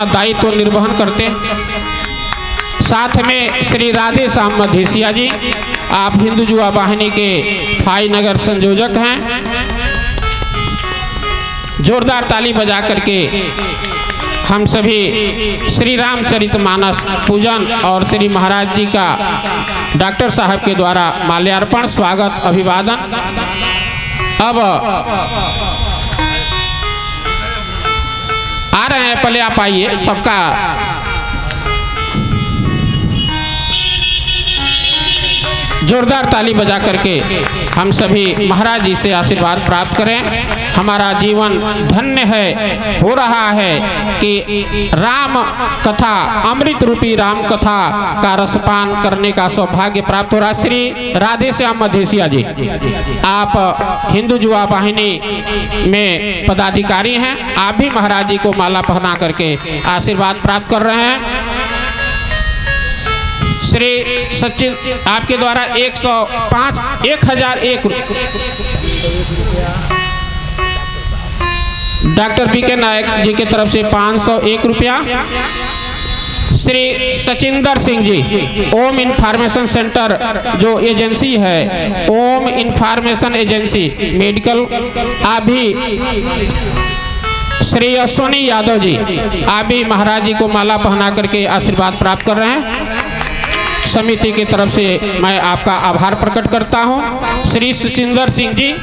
दायित्व निर्वहन करते हैं। साथ में श्री राधे श्याम मधेसिया जी, आप हिंदू युवा वाहिनी के फाई नगर संयोजक हैं। जोरदार ताली बजा करके हम सभी श्री रामचरितमानस पूजन और श्री महाराज जी का डॉक्टर साहब के द्वारा माल्यार्पण, स्वागत, अभिवादन। अब आ रहे हैं, पहले आप आइए। सबका जोरदार ताली बजा करके हम सभी महाराज जी से आशीर्वाद प्राप्त करें। हमारा जीवन धन्य है, हो रहा है कि राम कथा, अमृत रूपी राम कथा का रसपान करने का सौभाग्य प्राप्त हो रहा है। श्री राधे श्याम मधेसिया जी, आप हिंदू युवा वाहिनी में पदाधिकारी हैं। आप भी महाराज जी को माला पहना करके आशीर्वाद प्राप्त कर रहे हैं। श्री सचिन, आपके द्वारा 1001 डॉक्टर बीके नायक जी की तरफ से 501 रुपया। श्री सचिंदर सिंह जी, ओम इंफॉर्मेशन सेंटर जो एजेंसी है, ओम इंफॉर्मेशन एजेंसी मेडिकल, आप भी। श्री अश्विनी यादव जी, आप भी महाराज जी को माला पहना करके आशीर्वाद प्राप्त कर रहे हैं। समिति की तरफ से मैं आपका आभार प्रकट करता हूं। श्री सचिंदर सिंह जी,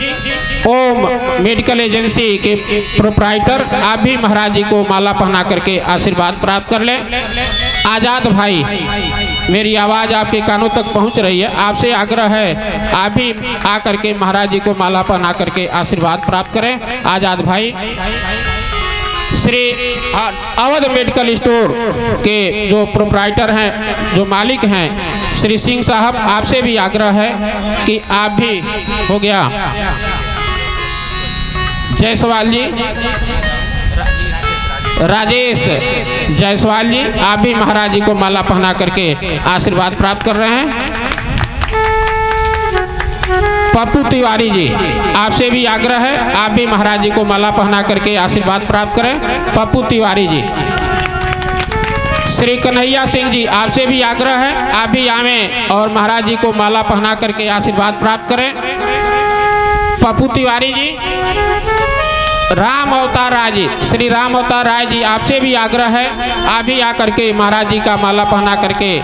ओम मेडिकल एजेंसी के प्रोप्राइटर, आप भी महाराज जी को माला पहना करके आशीर्वाद प्राप्त कर लें। आजाद भाई, मेरी आवाज़ आपके कानों तक पहुंच रही है, आपसे आग्रह है आप भी आकर के महाराज जी को माला पहना करके आशीर्वाद प्राप्त करें। आजाद भाई। श्री अवध मेडिकल स्टोर के जो प्रोप्राइटर हैं, जो मालिक हैं, श्री सिंह साहब, आपसे भी आग्रह है कि आप भी, हो गया। जायसवाल जी, राजेश जायसवाल जी, आप भी महाराज जी को माला पहना करके आशीर्वाद प्राप्त कर रहे हैं। पप्पू तिवारी जी, आपसे भी आग्रह है आप भी महाराज जी को माला पहना करके आशीर्वाद प्राप्त करें। पप्पू तिवारी जी। श्री कन्हैया सिंह जी, आपसे भी आग्रह है आप भी आवें और महाराज जी को माला पहना करके आशीर्वाद प्राप्त करें। पप्पू तिवारी जी। राम अवतार राय जी, श्री राम अवतार राय जी, आपसे भी आग्रह है आप भी आकर के महाराज जी का माला पहना करके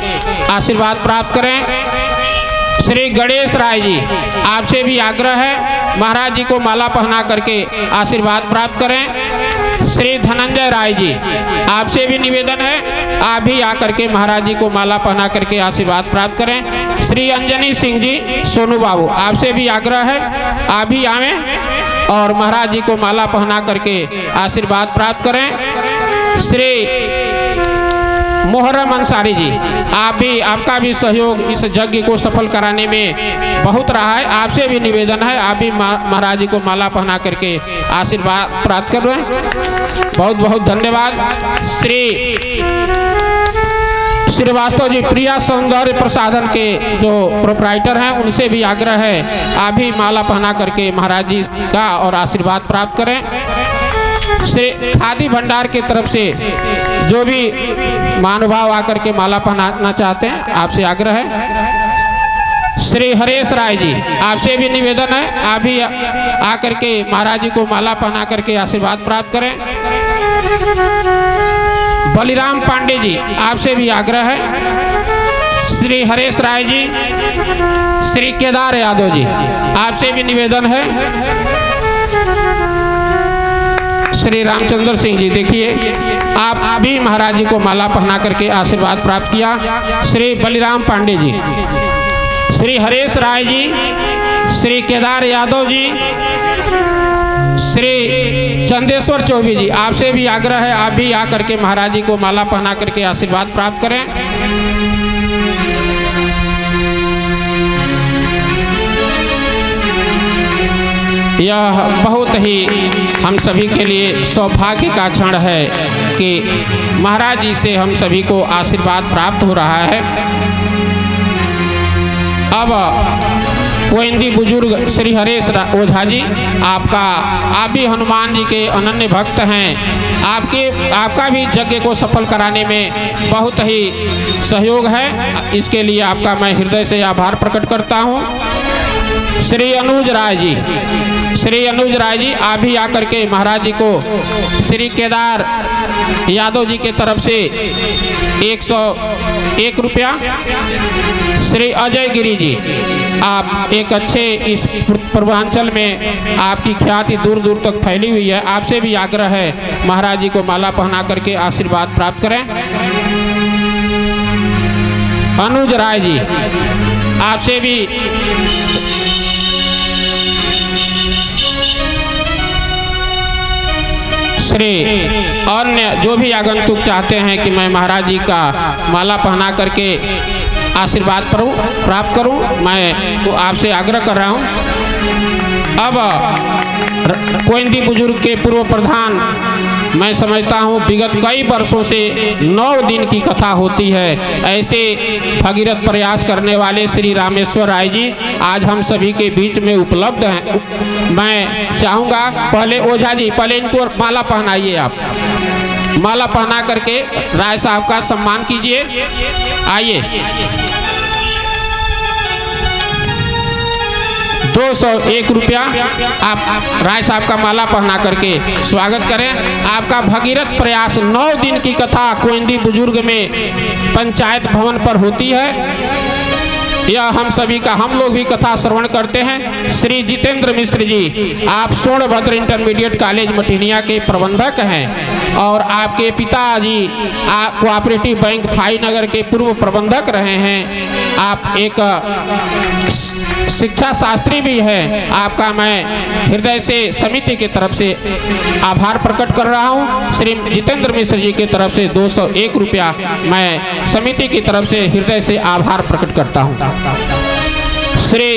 आशीर्वाद प्राप्त करें। श्री गणेश राय जी, आपसे भी आग्रह है महाराज जी को माला पहना करके आशीर्वाद प्राप्त करें। श्री धनंजय राय जी, आपसे भी निवेदन है आप भी आकर के महाराज जी को माला पहना करके आशीर्वाद प्राप्त करें। श्री अंजनी सिंह जी, सोनू बाबू, आपसे भी आग्रह है आप भी आवें और महाराज जी को माला पहना करके आशीर्वाद प्राप्त करें। श्री मोहर्रम अंसारी जी, आप भी, आपका भी सहयोग इस यज्ञ को सफल कराने में बहुत रहा है, आपसे भी निवेदन है आप भी महाराज जी को माला पहना करके आशीर्वाद प्राप्त कर रहे हैं। बहुत बहुत धन्यवाद। श्री श्रीवास्तव जी, प्रिया सौंदर्य प्रसाधन के जो प्रोप्राइटर हैं, उनसे भी आग्रह है आप भी माला पहना करके महाराज जी का और आशीर्वाद प्राप्त करें। श्री खादी भंडार की तरफ से जो भी महानुभाव आकर के माला पहनाना चाहते हैं, आपसे आग्रह है। श्री हरेश राय जी, आपसे भी निवेदन है आप भी आकर के महाराज जी को माला पहना करके आशीर्वाद प्राप्त करें। बलिराम पांडे जी, आपसे भी आग्रह है। श्री हरेश राय जी। श्री केदार यादव जी, आपसे भी निवेदन है। श्री रामचंद्र सिंह जी, देखिए आप भी महाराज जी को माला पहना करके आशीर्वाद प्राप्त किया। श्री बलिराम पांडे जी, श्री हरेश राय जी, श्री केदार यादव जी, श्री चंदेश्वर चौबे जी, आपसे भी आग्रह है आप भी आकर के महाराज जी को माला पहना करके आशीर्वाद प्राप्त करें। यह बहुत ही हम सभी के लिए सौभाग्य का क्षण है कि महाराज जी से हम सभी को आशीर्वाद प्राप्त हो रहा है। अब कोइंदी बुजुर्ग श्री हरेश ओझा जी, आप भी हनुमान जी के अनन्य भक्त हैं। आपका भी यज्ञ को सफल कराने में बहुत ही सहयोग है, इसके लिए आपका मैं हृदय से आभार प्रकट करता हूँ। श्री अनुज राय जी, आप भी आकर के महाराज जी को श्री केदार यादव जी के तरफ से 101 रुपया। श्री अजय गिरी जी, आप एक अच्छे इस पूर्वांचल में आपकी ख्याति दूर दूर तक फैली हुई है, आपसे भी आग्रह है महाराज जी को माला पहना करके आशीर्वाद प्राप्त करें। अनुज राय जी, आपसे भी श्री अन्य जो भी आगंतुक चाहते हैं कि मैं महाराज जी का माला पहना करके आशीर्वाद प्राप्त करूं, मैं तो आपसे आग्रह कर रहा हूं। अब कोइंदी बुजुर्ग के पूर्व प्रधान, मैं समझता हूं विगत कई वर्षों से 9 दिन की कथा होती है, ऐसे भगीरथ प्रयास करने वाले श्री रामेश्वर राय जी आज हम सभी के बीच में उपलब्ध हैं। मैं चाहूँगा पहले ओझा जी, पहले इनको माला पहनाइए, आप माला पहना करके राय साहब का सम्मान कीजिए। आइए, 201 रुपया आप राय साहब का माला पहना करके स्वागत करें। आपका भगीरथ प्रयास 9 दिन की कथा कोइंदी बुजुर्ग में पंचायत भवन पर होती है, यह हम सभी का, हम लोग भी कथा श्रवण करते हैं। श्री जितेंद्र मिश्र जी, आप सोनभद्र इंटरमीडिएट कॉलेज मटिनिया के प्रबंधक हैं और आपके पिताजी कोऑपरेटिव बैंक फाई नगर के पूर्व प्रबंधक रहे हैं। आप एक शिक्षा शास्त्री भी है। आपका मैं हृदय से समिति की तरफ से आभार प्रकट कर रहा हूँ। श्री जितेंद्र मिश्र जी की तरफ से 201 रुपया मैं समिति की तरफ से हृदय से आभार प्रकट करता हूँ। श्री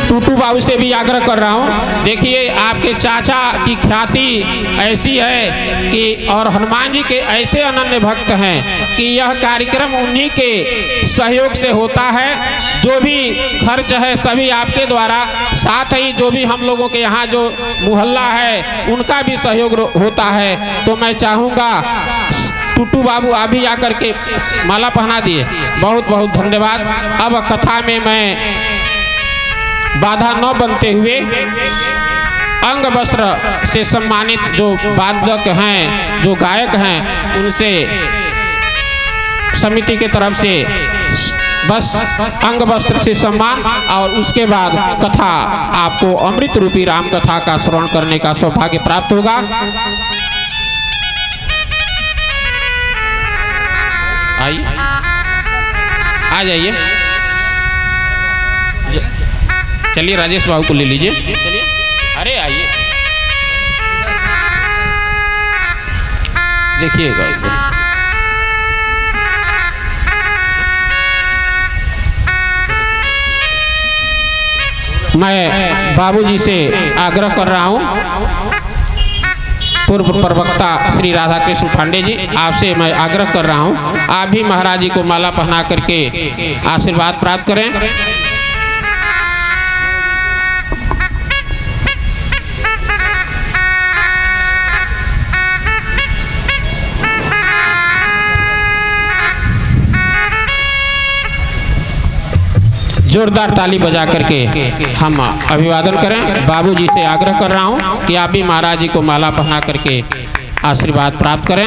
टूटू बाबू से भी आग्रह कर रहा हूँ, देखिए आपके चाचा की ख्याति ऐसी है कि और हनुमान जी के ऐसे अनन्य भक्त हैं कि यह कार्यक्रम उन्हीं के सहयोग से होता है। जो भी खर्च है सभी आपके द्वारा, साथ ही जो भी हम लोगों के यहाँ जो मोहल्ला है उनका भी सहयोग होता है। तो मैं चाहूँगा टूटू बाबू आप भी आकर के माला पहना दिए, बहुत बहुत धन्यवाद। अब कथा में मैं बाधा न बनते हुए अंग वस्त्र से सम्मानित जो वादक हैं, जो गायक हैं, उनसे समिति के तरफ से बस अंग वस्त्र से सम्मान और उसके बाद कथा आपको अमृत रूपी राम कथा का श्रवण करने का सौभाग्य प्राप्त होगा। आइए, आ जाइए, चलिए राजेश बाबू को ले लीजिए, चलिए, अरे आइए, देखिएगा। मैं बाबूजी से आग्रह कर रहा हूँ, पूर्व प्रवक्ता श्री राधा कृष्ण पांडे जी, आपसे मैं आग्रह कर रहा हूँ आप भी महाराज जी को माला पहना करके आशीर्वाद प्राप्त करें। जोरदार ताली बजा करके हम अभिवादन करें। बाबूजी से आग्रह कर रहा हूं कि आप भी महाराज जी को माला पहना करके आशीर्वाद प्राप्त करें।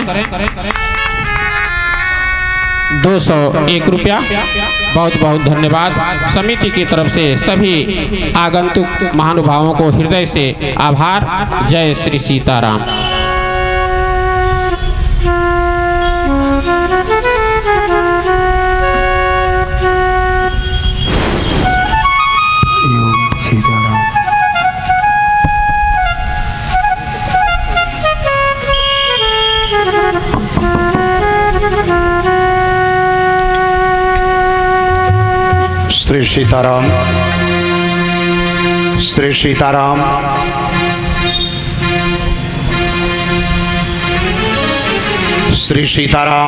201 रुपया, बहुत बहुत धन्यवाद। समिति की तरफ से सभी आगंतुक महानुभावों को हृदय से आभार। जय श्री सीताराम। श्री सीताराम, श्री सीताराम। श्री सीताराम।